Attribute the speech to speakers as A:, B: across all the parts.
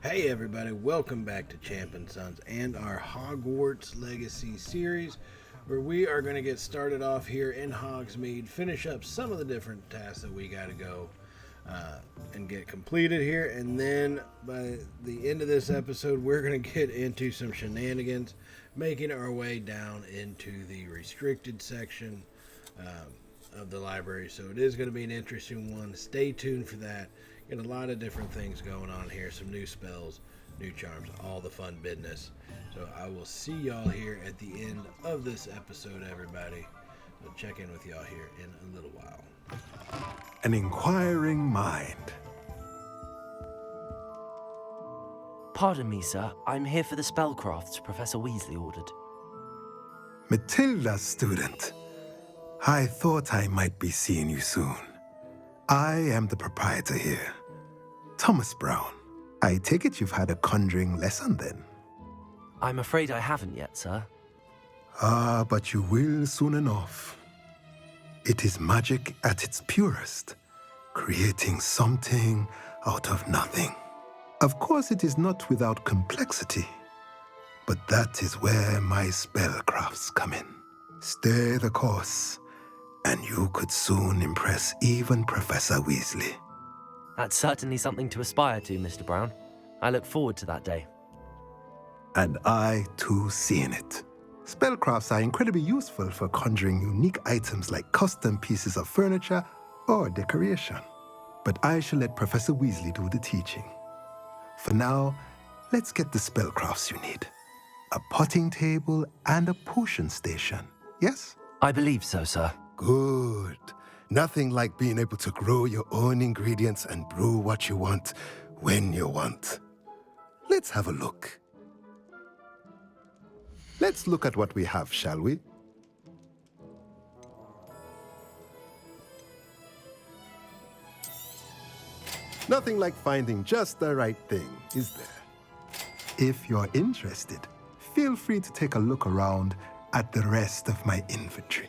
A: Hey everybody, welcome back to Champ and Sons and our Hogwarts Legacy series, where we are going to get started off here in Hogsmead, finish up some of the different tasks that we got to go and get completed here, and then by the end of this episode, we're going to get into some shenanigans, making our way down into the restricted section of the library. So it is going to be an interesting one. Stay tuned for that. Got a lot of different things going on here, some new spells, new charms, all the fun business. So I will see y'all here at the end of this episode, everybody. So check in with y'all here in a little while.
B: An inquiring mind.
C: Pardon me, sir. I'm here for the spellcrafts Professor Weasley ordered.
B: Matilda's student. I thought I might be seeing you soon. I am the proprietor here, Thomas Brown. I take it you've had a conjuring lesson then?
C: I'm afraid I haven't yet, sir.
B: But you will soon enough. It is magic at its purest, creating something out of nothing. Of course, it is not without complexity, but that is where my spellcrafts come in. Stay the course, and you could soon impress even Professor Weasley.
C: That's certainly something to aspire to, Mr. Brown. I look forward to that day.
B: And I, too, seeing it. Spellcrafts are incredibly useful for conjuring unique items like custom pieces of furniture or decoration. But I shall let Professor Weasley do the teaching. For now, let's get the spellcrafts you need. A potting table and a potion station, yes?
C: I believe so, sir.
B: Good. Nothing like being able to grow your own ingredients and brew what you want when you want. Let's have a look. Let's look at what we have, shall we? Nothing like finding just the right thing, is there? If you're interested, feel free to take a look around at the rest of my inventory.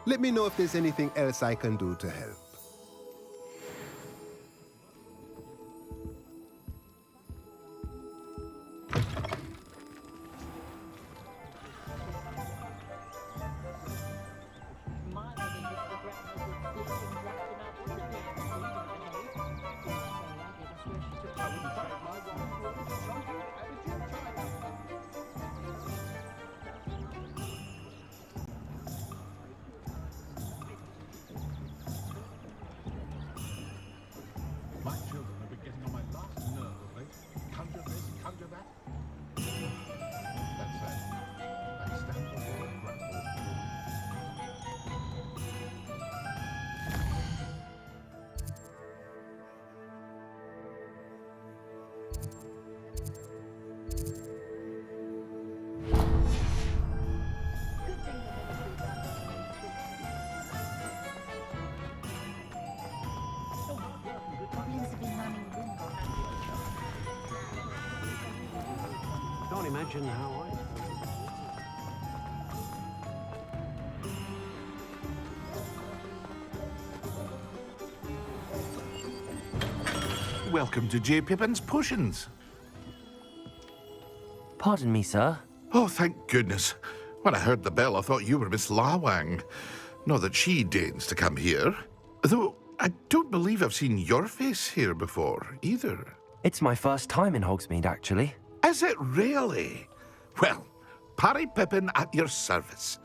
B: Let me know if there's anything else I can do to help.
D: My children have been getting on my last nerve of late. Conjure this, conjure that. That said, I stand before a grapple.
E: Can't imagine how I...
D: Welcome to J. Pippin's Potions.
C: Pardon me, sir.
D: Oh, thank goodness. When I heard the bell, I thought you were Miss Lawang. Not that she deigns to come here. Though, I don't believe I've seen your face here before, either.
C: It's my first time in Hogsmead, actually.
D: Is it really? Well, Parry Pippin at your service.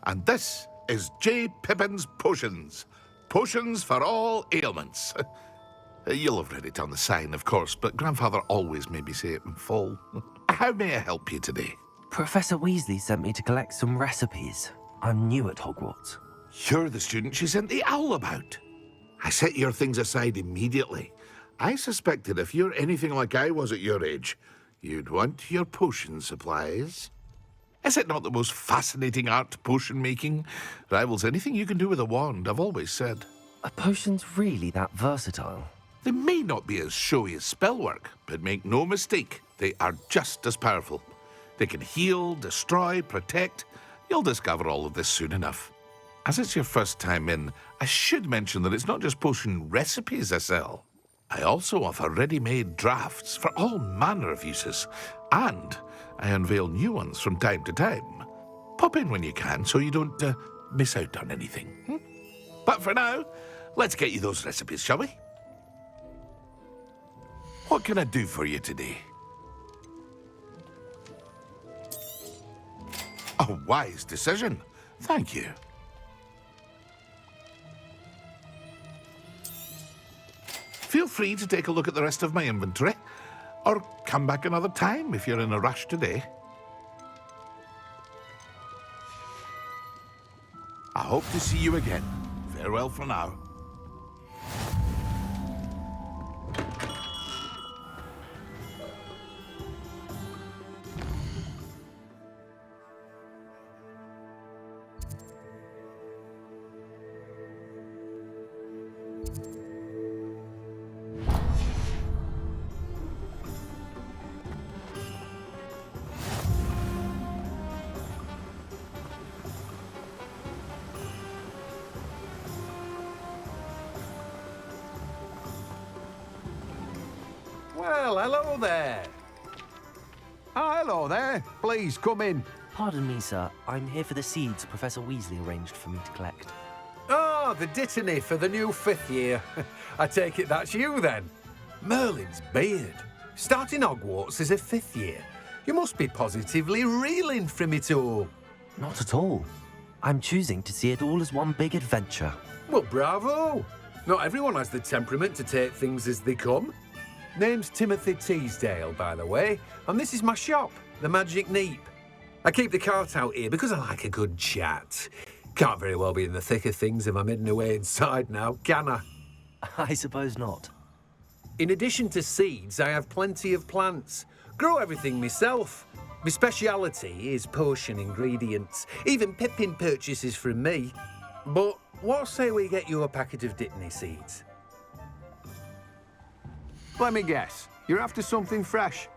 D: And this is J. Pippin's Potions. Potions for all ailments. You'll have read it on the sign, of course, but Grandfather always made me say it in full. How may I help you today?
C: Professor Weasley sent me to collect some recipes. I'm new at Hogwarts.
D: You're the student she sent the owl about. I set your things aside immediately. I suspected if you're anything like I was at your age, you'd want your potion supplies. Is it not the most fascinating art, potion making? Rivals anything you can do with a wand, I've always said.
C: Are potions really that versatile?
D: They may not be as showy as spellwork, but make no mistake, they are just as powerful. They can heal, destroy, protect. You'll discover all of this soon enough. As it's your first time in, I should mention that it's not just potion recipes I sell. I also offer ready-made drafts for all manner of uses, and I unveil new ones from time to time. Pop in when you can so you don't miss out on anything. But for now, let's get you those recipes, shall we? What can I do for you today? A wise decision. Thank you. Feel free to take a look at the rest of my inventory, or come back another time if you're in a rush today. I hope to see you again. Farewell for now.
E: Well, hello there. Hello there. Please, come in.
C: Pardon me, sir. I'm here for the seeds Professor Weasley arranged for me to collect.
E: Oh, the dittany for the new 5th year. I take it that's you, then. Merlin's beard. Starting Hogwarts as a 5th year. You must be positively reeling from it all.
C: Not at all. I'm choosing to see it all as one big adventure.
E: Well, bravo. Not everyone has the temperament to take things as they come. Name's Timothy Teasdale, by the way, and this is my shop, the Magic Neep. I keep the cart out here because I like a good chat. Can't very well be in the thick of things if I'm hidden away inside now, can I?
C: I suppose not.
E: In addition to seeds, I have plenty of plants. Grow everything myself. My speciality is potion ingredients. Even Pippin purchases from me. But what say we get you a packet of Dittany seeds?
F: Let me guess. You're after something fresh.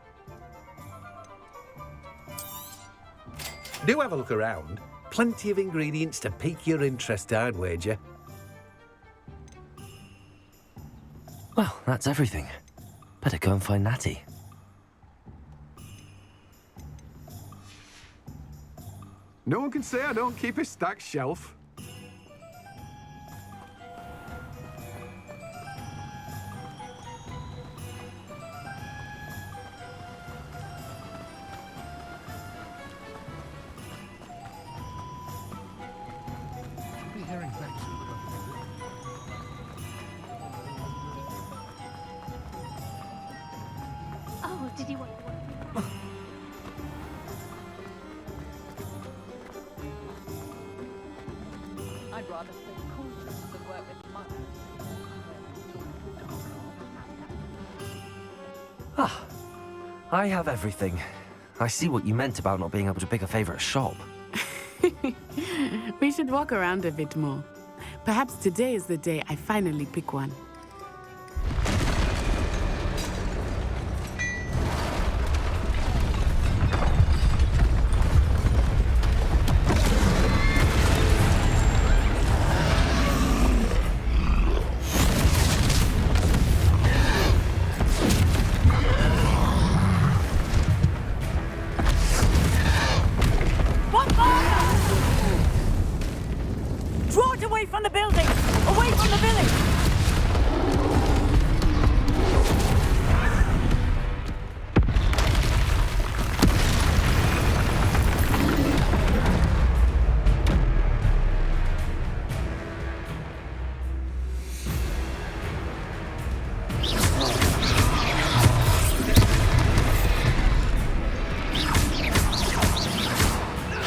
E: Do have a look around. Plenty of ingredients to pique your interest, I'd wager.
C: Well, that's everything. Better go and find Natty.
F: No one can say I don't keep a stacked shelf.
G: Oh, did you want I'd rather play cautious than work with mud.
C: Ah, I have everything. I see what you meant about not being able to pick a favourite shop.
H: We should walk around a bit more. Perhaps today is the day I finally pick one.
G: Draw it away from the building! Away from the village!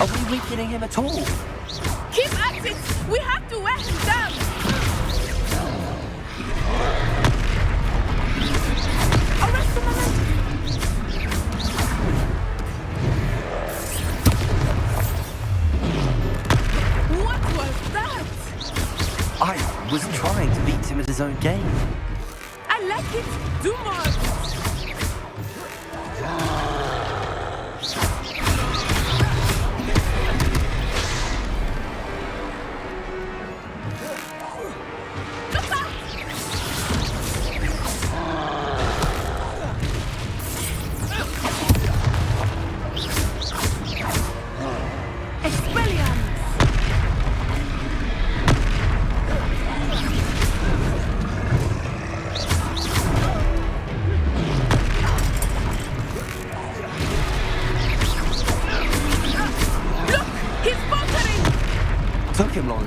C: Are we weakening him at all?
H: Keep at it! We have to wear him down! Arrest the momentum! What was that?
C: I was trying to beat him at his own game.
H: I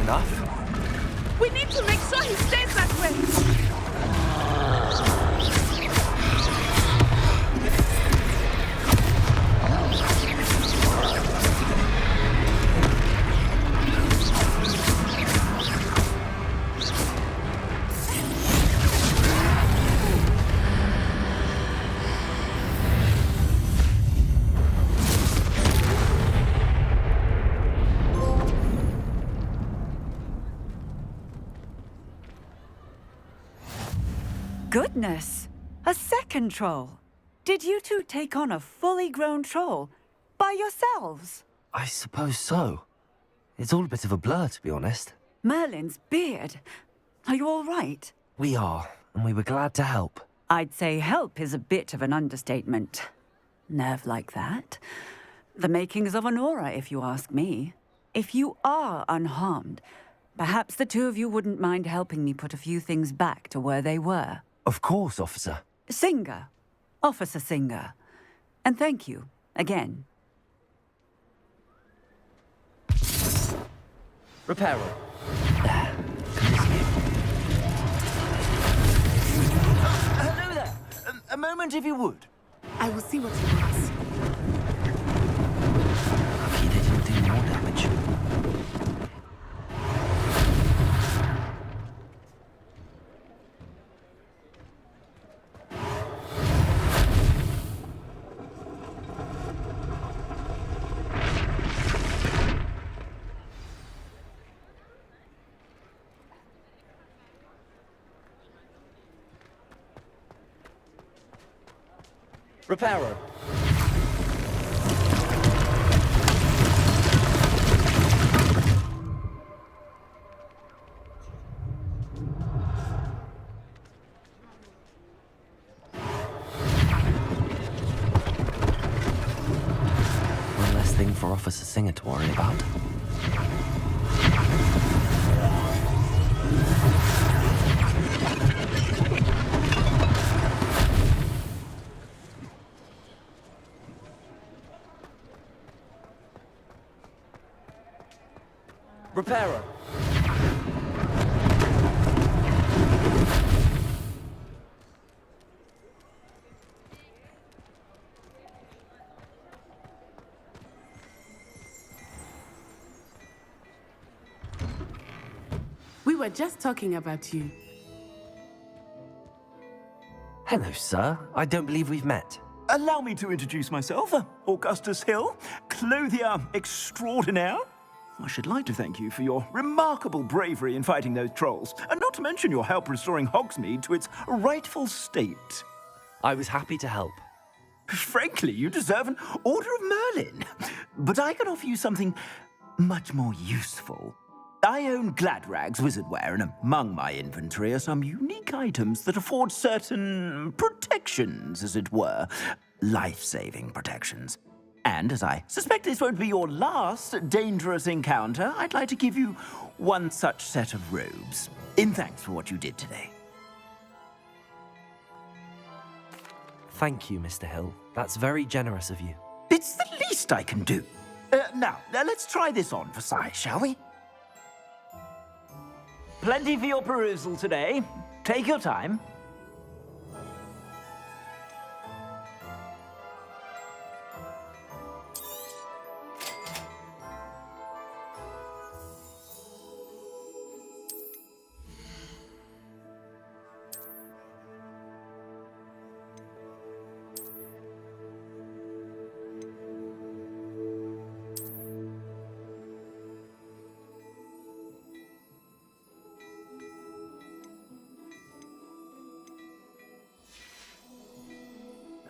C: enough.
H: We need to make sure he stays that way.
G: Goodness! A second troll! Did you two take on a fully grown troll? By yourselves?
C: I suppose so. It's all a bit of a blur, to be honest.
G: Merlin's beard. Are you all right?
C: We are, and we were glad to help.
G: I'd say help is a bit of an understatement. Nerve like that. The makings of an aura, if you ask me. If you are unharmed, perhaps the two of you wouldn't mind helping me put a few things back to where they were.
C: Of course, officer.
G: Singer. Officer Singer. And thank you, again.
C: Repairer. Hello there. A moment, if you would.
H: I will see what he wants.
C: Lucky they didn't do more damage. Repairer. One less thing for Officer Singer to worry about. Repairer.
H: We were just talking about you.
C: Hello, sir. I don't believe we've met.
I: Allow me to introduce myself, Augustus Hill, clothier extraordinaire. I should like to thank you for your remarkable bravery in fighting those trolls, and not to mention your help restoring Hogsmead to its rightful state.
C: I was happy to help.
I: Frankly, you deserve an Order of Merlin. But I can offer you something much more useful. I own Gladrag's wizardware, and among my inventory are some unique items that afford certain protections, as it were. Life-saving protections. And as I suspect this won't be your last dangerous encounter, I'd like to give you one such set of robes, in thanks for what you did today.
C: Thank you, Mr. Hill. That's very generous of you.
I: It's the least I can do. Now, let's try this on for size, shall we? Plenty for your perusal today. Take your time.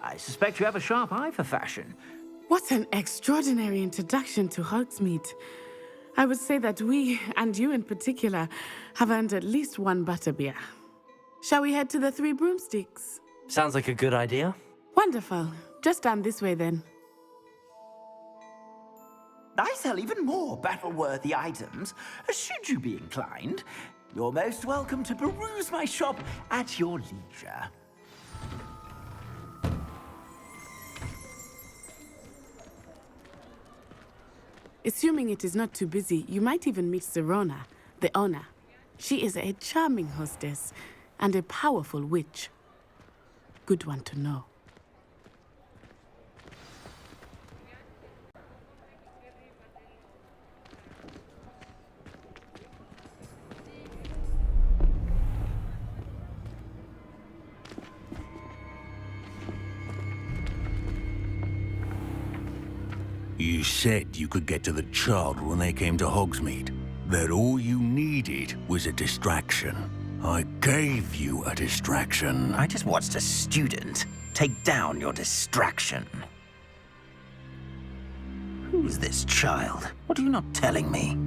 I: I suspect you have a sharp eye for fashion.
H: What an extraordinary introduction to Hogsmead. I would say that we, and you in particular, have earned at least one butterbeer. Shall we head to the Three Broomsticks?
C: Sounds like a good idea.
H: Wonderful. Just down this way then.
I: I sell even more battle-worthy items. Should you be inclined, you're most welcome to peruse my shop at your leisure.
H: Assuming it is not too busy, you might even meet Serona, the owner. She is a charming hostess and a powerful witch. Good one to know.
J: You said you could get to the child when they came to Hogsmead. That all you needed was a distraction. I gave you a distraction.
I: I just watched a student take down your distraction. Who's this child? What are you not telling me?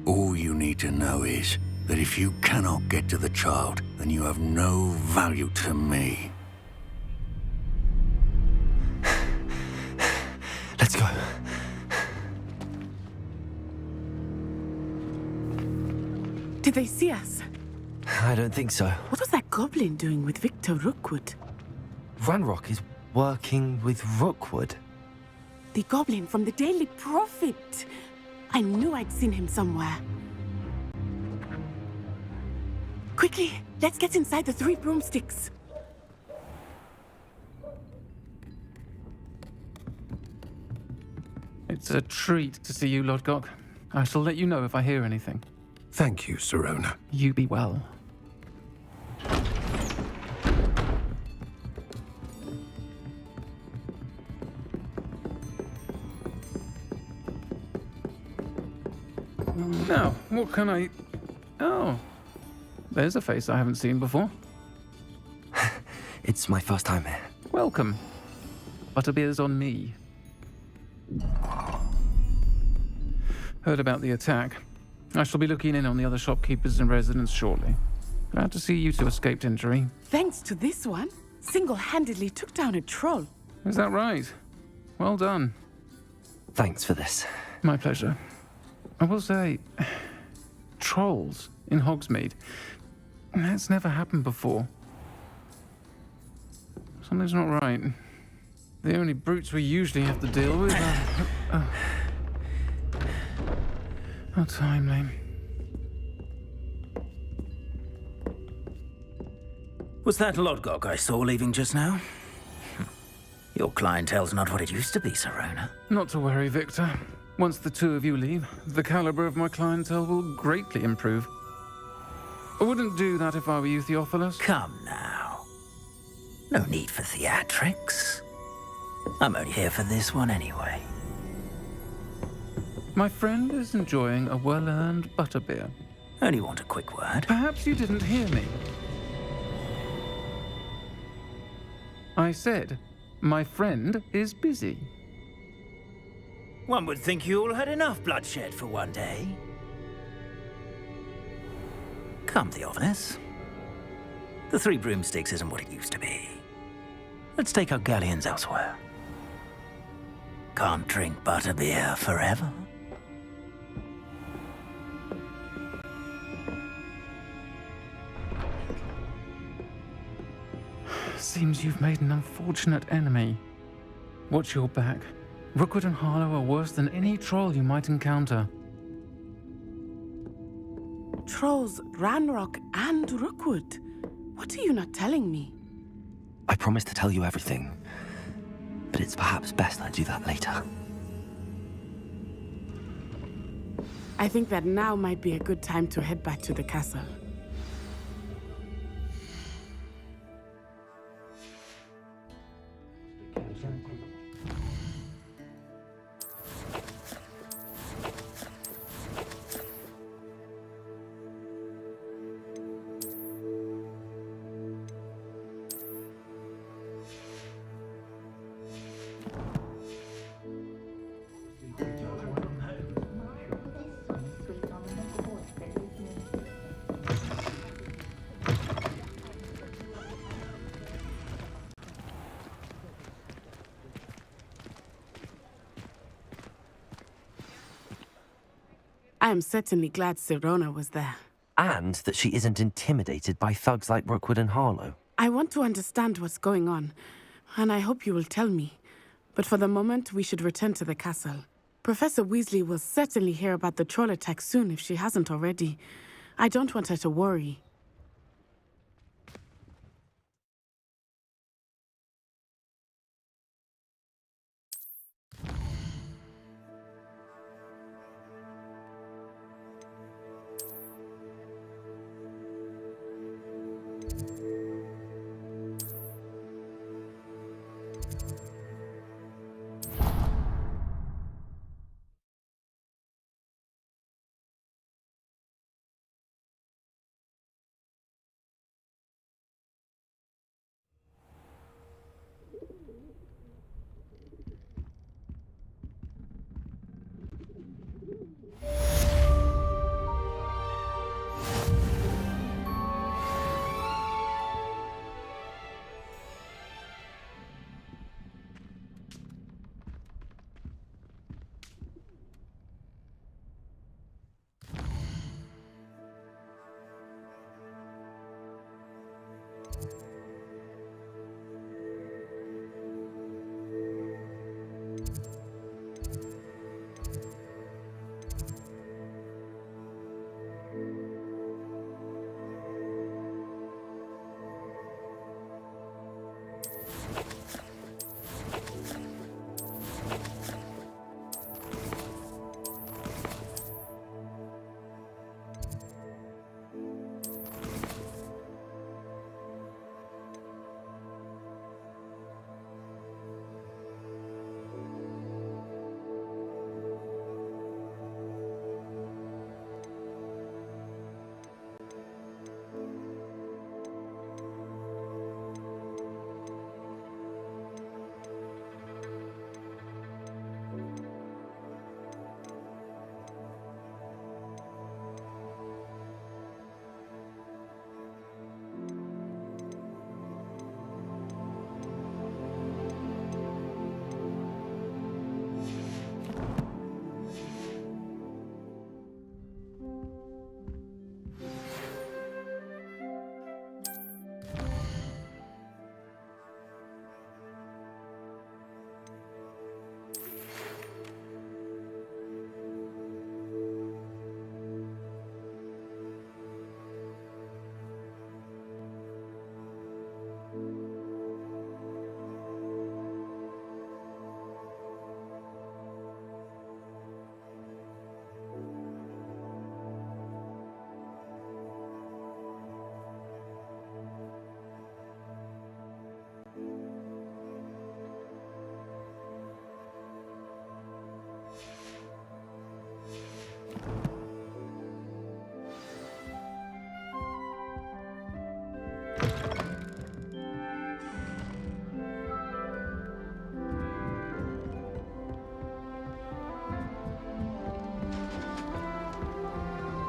J: All you need to know is that if you cannot get to the child, then you have no value to me.
C: Let's go.
H: Did they see us?
C: I don't think so.
H: What was that goblin doing with Victor Rookwood?
C: Ranrock is working with Rookwood.
H: The goblin from the Daily Prophet. I knew I'd seen him somewhere. Quickly, let's get inside the 3 broomsticks.
K: It's a treat to see you, Lodgok. I shall let you know if I hear anything.
F: Thank you, Sirona.
K: You be well. Now, what can I... Oh, there's a face I haven't seen before.
C: It's my first time here.
K: Welcome. Butterbeer's on me. Heard about the attack. I shall be looking in on the other shopkeepers and residents shortly. Glad to see you two escaped injury.
H: Thanks to this one, single-handedly took down a troll.
K: Is that right? Well done.
C: Thanks for this.
K: My pleasure. I will say, trolls in Hogsmead. That's never happened before. Something's not right. The only brutes we usually have to deal with are... How timely.
I: Was that Lodgok I saw leaving just now? Your clientele's not what it used to be, Sirona.
K: Not to worry, Victor. Once the 2 of you leave, the caliber of my clientele will greatly improve. I wouldn't do that if I were you, Theophilus.
I: Come now. No need for theatrics. I'm only here for this one anyway.
K: My friend is enjoying a well-earned butterbeer.
I: Only want a quick word.
K: Perhaps you didn't hear me. I said, my friend is busy.
I: One would think you all had enough bloodshed for one day. Come, Theophilus. The 3 broomsticks isn't what it used to be. Let's take our galleons elsewhere. Can't drink butterbeer forever.
K: Seems you've made an unfortunate enemy. Watch your back. Rookwood and Harlow are worse than any troll you might encounter.
H: Trolls, Ranrock, and Rookwood. What are you not telling me?
C: I promise to tell you everything, but it's perhaps best I do that later.
H: I think that now might be a good time to head back to the castle. I am certainly glad Sirona was there.
C: And that she isn't intimidated by thugs like Rookwood and Harlow.
H: I want to understand what's going on, and I hope you will tell me. But for the moment, we should return to the castle. Professor Weasley will certainly hear about the troll attack soon if she hasn't already. I don't want her to worry.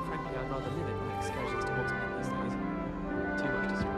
L: Frankly, I'd rather limit my excursions to Hogsmeade these days. Too much distraction.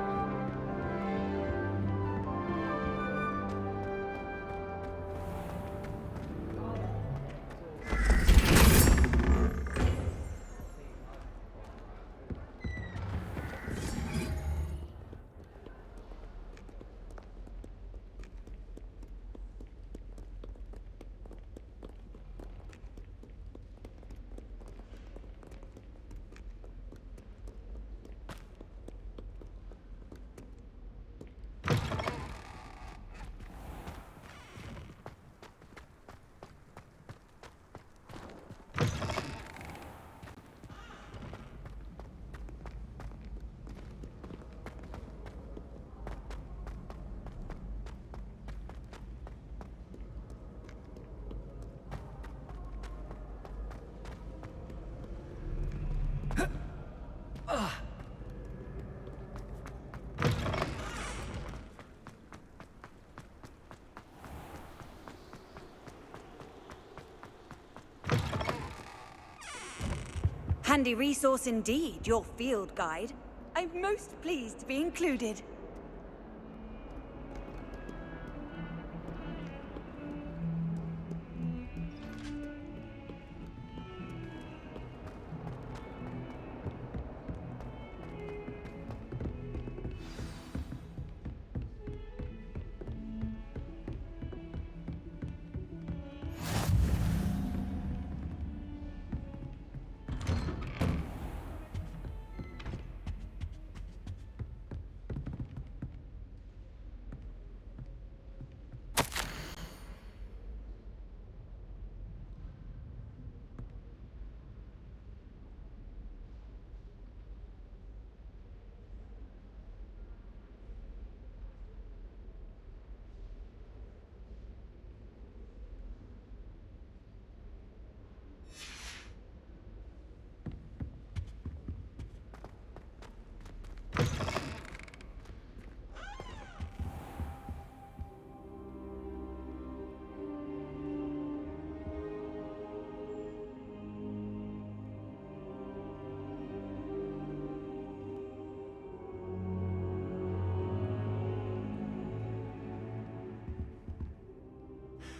M: Handy resource indeed, your field guide. I'm most pleased to be included.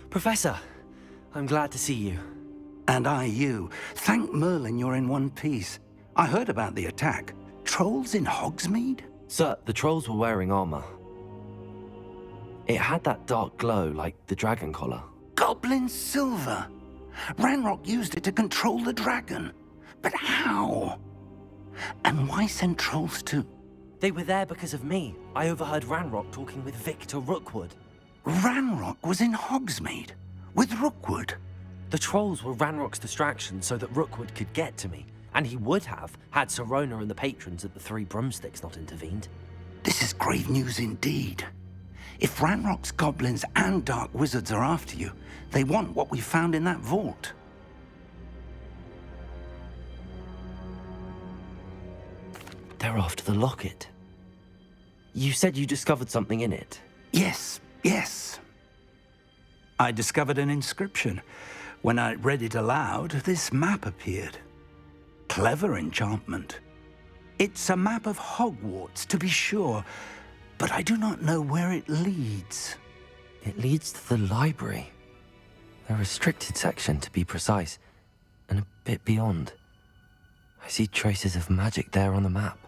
C: Professor, I'm glad to see you.
N: And I you. Thank Merlin you're in one piece. I heard about the attack. Trolls in Hogsmeade?
C: Sir, the trolls were wearing armor. It had that dark glow like the dragon collar.
N: Goblin silver. Ranrock used it to control the dragon. But how? And why send trolls to...
C: They were there because of me. I overheard Ranrock talking with Victor Rookwood.
N: Ranrock was in Hogsmeade? With Rookwood?
C: The trolls were Ranrock's distraction so that Rookwood could get to me. And he would have, had Sirona and the patrons at the Three Broomsticks not intervened.
N: This is grave news indeed. If Ranrock's goblins and dark wizards are after you, they want what we found in that vault.
C: They're after the locket. You said you discovered something in it.
N: Yes. I discovered an inscription. When I read it aloud, this map appeared. Clever enchantment. It's a map of Hogwarts, to be sure, but I do not know where it leads.
C: It leads to the library. The restricted section, to be precise, and a bit beyond. I see traces of magic there on the map.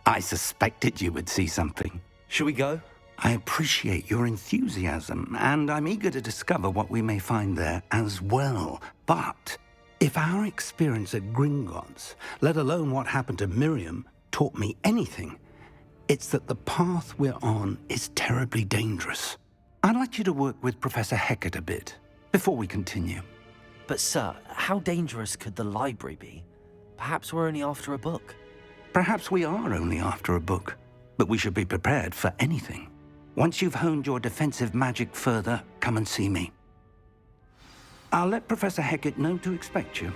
N: I suspected you would see something.
C: Shall we go?
N: I appreciate your enthusiasm, and I'm eager to discover what we may find there as well. But if our experience at Gringotts, let alone what happened to Miriam, taught me anything, it's that the path we're on is terribly dangerous. I'd like you to work with Professor Hecat a bit before we continue.
C: But sir, how dangerous could the library be? Perhaps we're only after a book.
N: Perhaps we are only after a book, but we should be prepared for anything. Once you've honed your defensive magic further, come and see me. I'll let Professor Hecat know to expect you.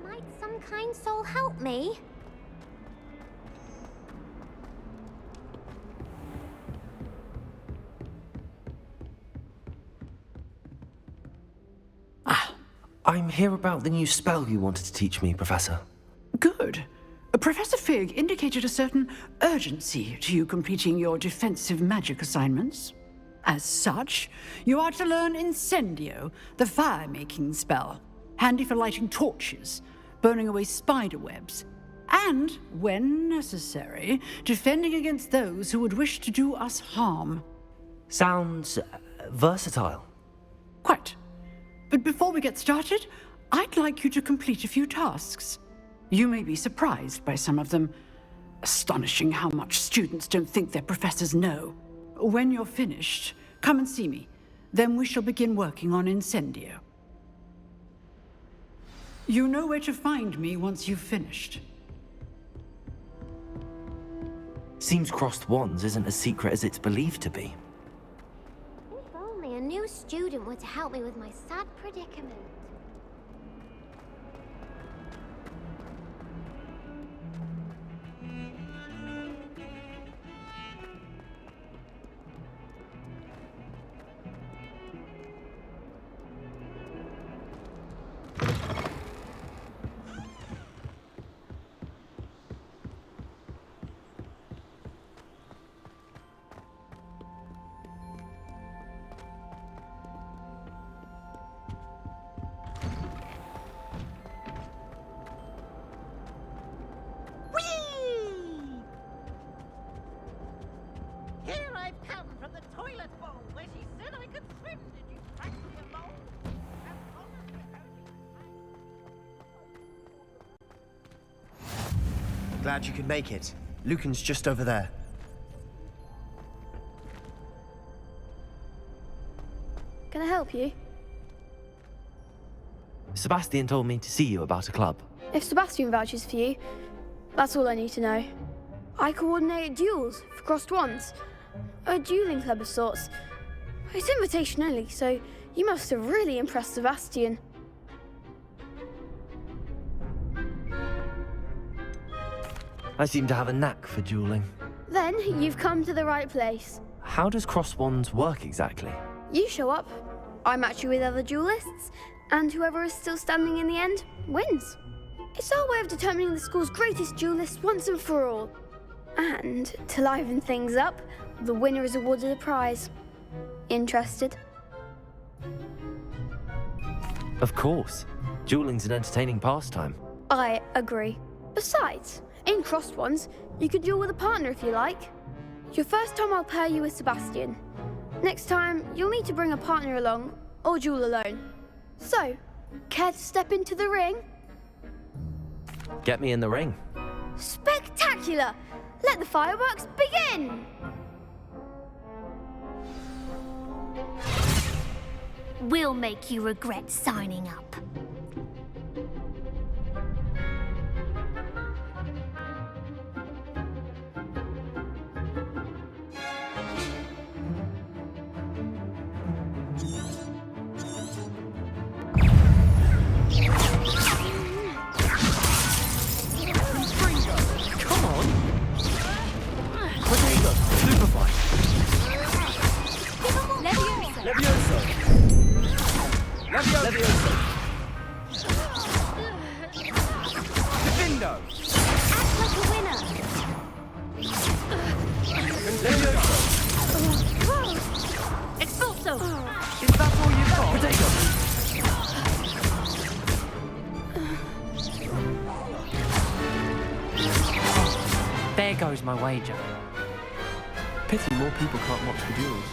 O: Might some kind soul help me?
C: I'm here about the new spell you wanted to teach me, Professor.
P: Good. Professor Fig indicated a certain urgency to you completing your defensive magic assignments. As such, you are to learn Incendio, the fire-making spell, handy for lighting torches, burning away spider webs, and, when necessary, defending against those who would wish to do us harm.
C: Sounds versatile.
P: Quite. But before we get started, I'd like you to complete a few tasks. You may be surprised by some of them. Astonishing how much students don't think their professors know. When you're finished, come and see me. Then we shall begin working on Incendio. You know where to find me once you've finished.
C: Seems crossed wands isn't as secret as it's believed to be.
O: If only a new student were to help me with my sad predicament.
Q: Glad you could make it. Lucan's just over there.
R: Can I help you?
C: Sebastian told me to see you about a club.
R: If Sebastian vouches for you, that's all I need to know. I coordinate duels for crossed wands. A dueling club of sorts. It's invitation only, so you must have really impressed Sebastian.
C: I seem to have a knack for dueling.
R: Then you've come to the right place.
C: How does crossed wands work exactly?
R: You show up, I match you with other duelists, and whoever is still standing in the end wins. It's our way of determining the school's greatest duelist once and for all. And to liven things up, the winner is awarded a prize. Interested?
C: Of course. Dueling's an entertaining pastime.
R: I agree. Besides, in crossed wands, you could duel with a partner if you like. Your first time I'll pair you with Sebastian. Next time, you'll need to bring a partner along, or duel alone. So, care to step into the ring?
C: Get me in the ring.
R: Spectacular! Let the fireworks begin!
O: We'll make you regret signing up.
L: There goes my wager. Pity more people can't watch the duels.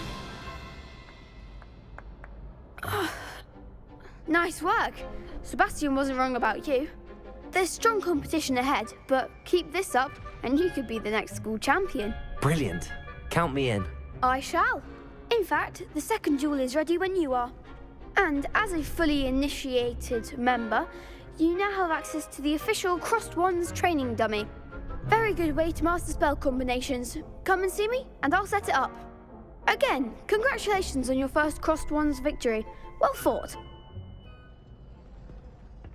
R: Nice work. Sebastian wasn't wrong about you. There's strong competition ahead, but keep this up and you could be the next school champion.
C: Brilliant. Count me in.
R: I shall. In fact, the second duel is ready when you are. And as a fully initiated member, you now have access to the official Crossed Wands training dummy. Very good way to master spell combinations. Come and see me, and I'll set it up. Again, congratulations on your first Crossed Wands victory. Well fought.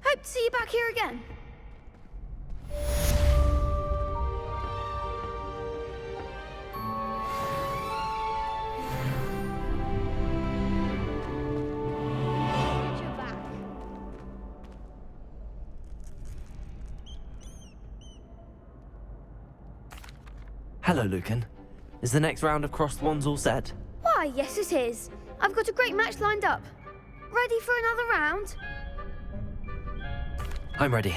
R: Hope to see you back here again.
C: Hello, Lucan. Is the next round of crossed wands all set?
R: Why, yes it is. I've got a great match lined up. Ready for another round?
C: I'm ready.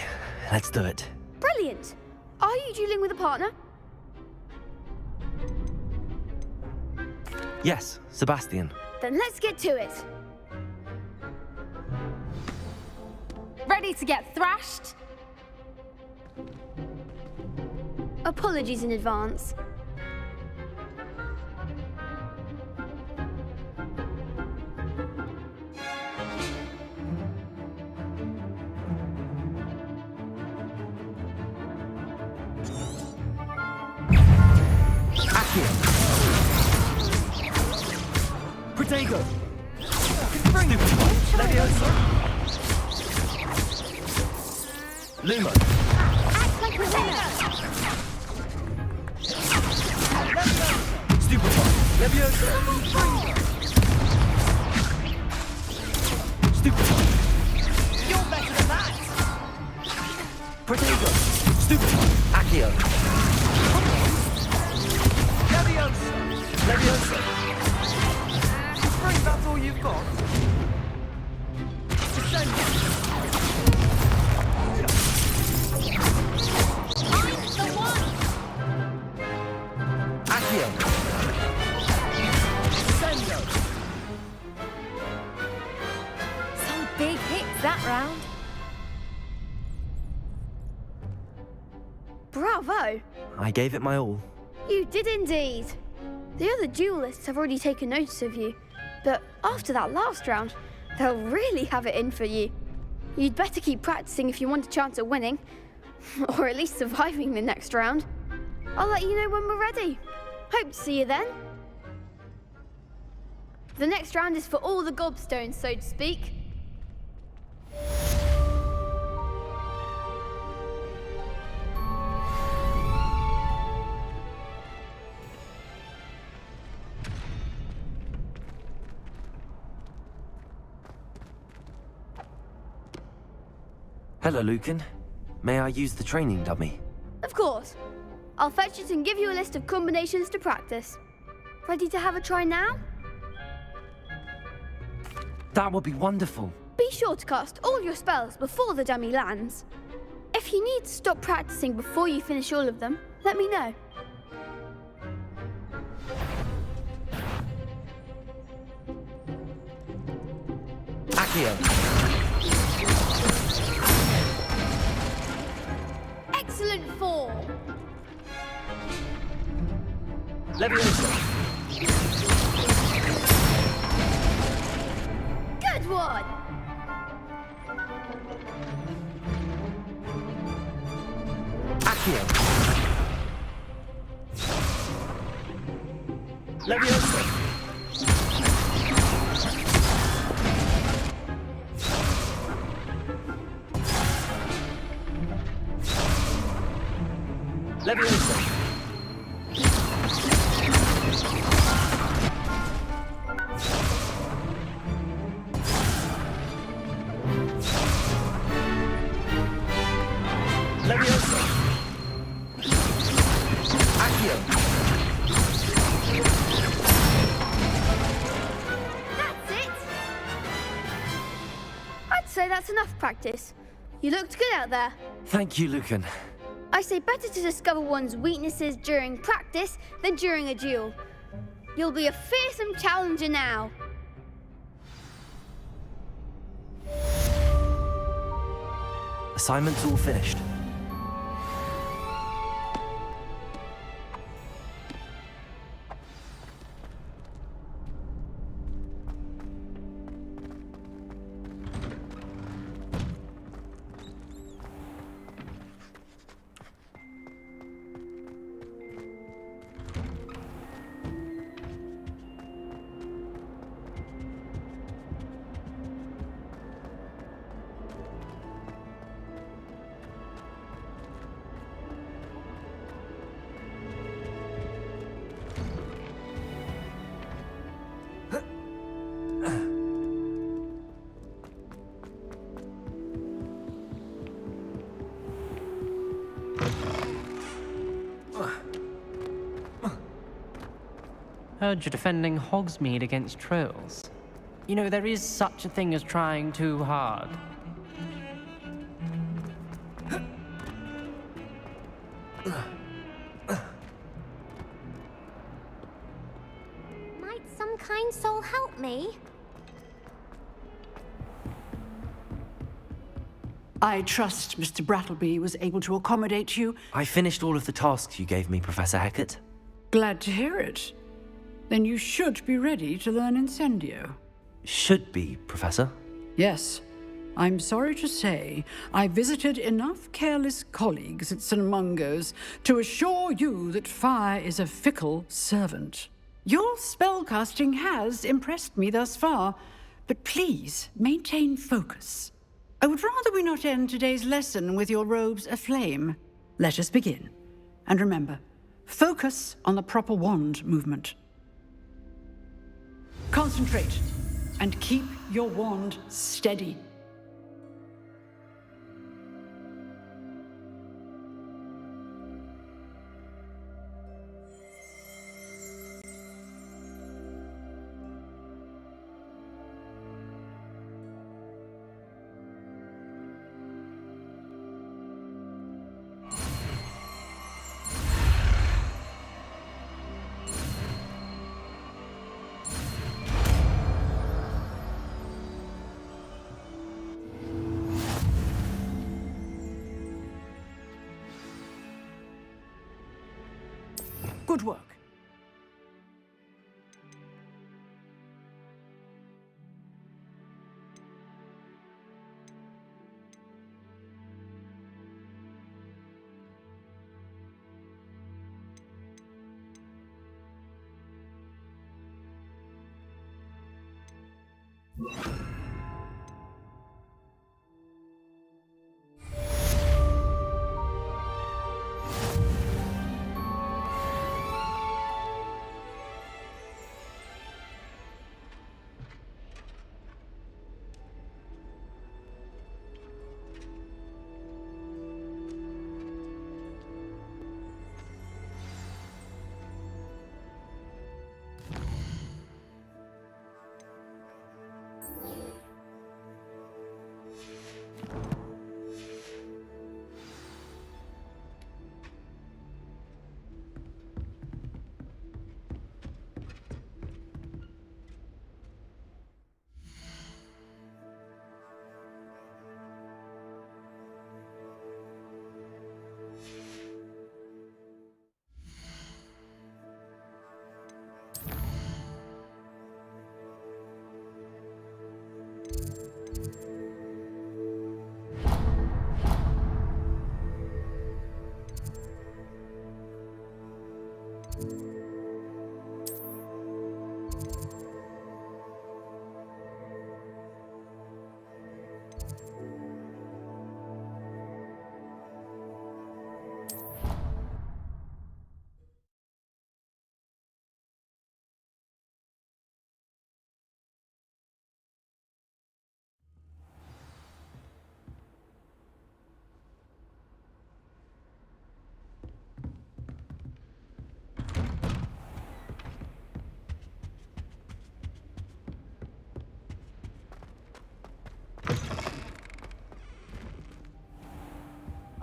C: Let's do it.
R: Brilliant. Are you dueling with a partner?
C: Yes, Sebastian.
R: Then let's get to it. Ready to get thrashed? Apologies in advance.
C: Protego! Leviosa! Luma!
O: Act like a winner!
C: Stupefy! Leviosa! Stupefy!
O: You're better than that!
C: Protego! Stupefy! Accio!
O: Leviosa!
C: Leviosa!
O: That's all you've got? I'm the one!
C: Accio!
O: Sendo! Some big hits that round.
R: Bravo!
C: I gave it my all.
R: You did indeed. The other duelists have already taken notice of you, but after that last round, they'll really have it in for you. You'd better keep practicing if you want a chance at winning, or at least surviving the next round. I'll let you know when we're ready. Hope to see you then. The next round is for all the gobstones, so to speak.
C: Hello, Lucan. May I use the training dummy?
R: Of course. I'll fetch it and give you a list of combinations to practice. Ready to have a try now?
C: That would be wonderful.
R: Be sure to cast all your spells before the dummy lands. If you need to stop practicing before you finish all of them, let me know.
C: Accio!
R: Excellent form!
C: Leviosa!
R: Good one!
C: Accio! Leviosa! Leviosa! Leviosa! Accio!
R: That's it! I'd say that's enough practice. You looked good out there.
C: Thank you, Lucan.
R: I say better to discover one's weaknesses during practice than during a duel. You'll be a fearsome challenger now.
C: Assignment's all finished.
L: Heard you're defending Hogsmead against trolls. You know, there is such a thing as trying too hard.
O: Might some kind soul help me?
P: I trust Mr. Brattleby was able to accommodate you.
C: I finished all of the tasks you gave me, Professor Hecat.
P: Glad to hear it. Then you should be ready to learn Incendio.
C: Should be, Professor.
P: Yes. I'm sorry to say, I visited enough careless colleagues at St. Mungo's to assure you that fire is a fickle servant. Your spellcasting has impressed me thus far, but please maintain focus. I would rather we not end today's lesson with your robes aflame. Let us begin. And remember, focus on the proper wand movement. Concentrate, and keep your wand steady. Good work.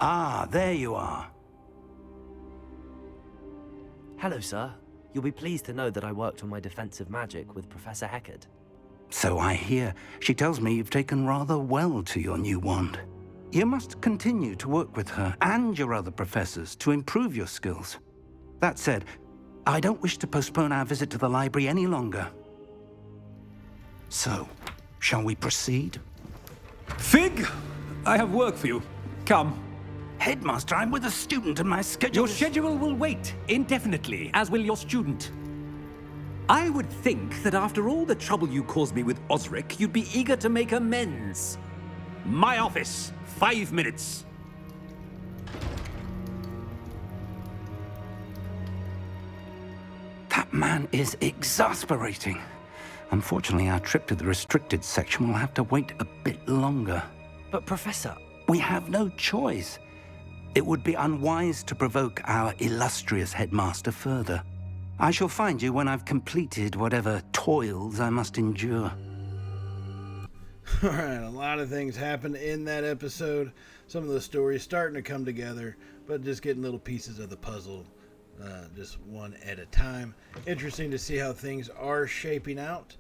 N: Ah, there you are.
C: Hello, sir. You'll be pleased to know that I worked on my defensive magic with Professor Hecat.
N: So I hear. She tells me you've taken rather well to your new wand. You must continue to work with her and your other professors to improve your skills. That said, I don't wish to postpone our visit to the library any longer. So, shall we proceed?
S: Fig, I have work for you. Come.
N: Headmaster, I'm with a student and my schedule
S: Your schedule will wait indefinitely, as will your student. I would think that after all the trouble you caused me with Osric, you'd be eager to make amends. My office, 5 minutes.
N: That man is exasperating. Unfortunately, our trip to the restricted section will have to wait a bit longer.
C: But, Professor...
N: We have no choice. It would be unwise to provoke our illustrious headmaster further. I shall find you when I've completed whatever toils I must endure.
A: All right, a lot of things happened in that episode. Some of the stories starting to come together, but just getting little pieces of the puzzle just one at a time. Interesting to see how things are shaping out.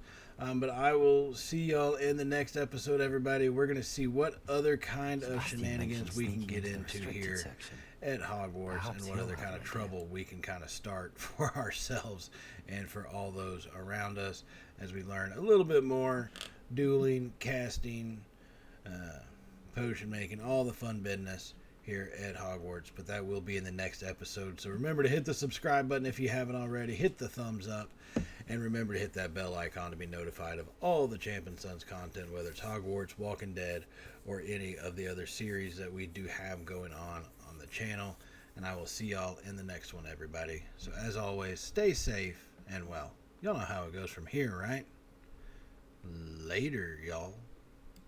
A: But I will see y'all in the next episode, everybody. We're going to see what other kind of shenanigans we can get into here at Hogwarts and what other kind of trouble we can kind of start for ourselves and for all those around us as we learn a little bit more dueling, casting, potion making, all the fun business here at Hogwarts. But that will be in the next episode. So remember to hit the subscribe button if you haven't already. Hit the thumbs up. And remember to hit that bell icon to be notified of all the Champ and Sons content, whether it's Hogwarts, Walking Dead, or any of the other series that we do have going on the channel. And I will see y'all in the next one, everybody. So as always, stay safe and well. Y'all know how it goes from here, right? Later, y'all.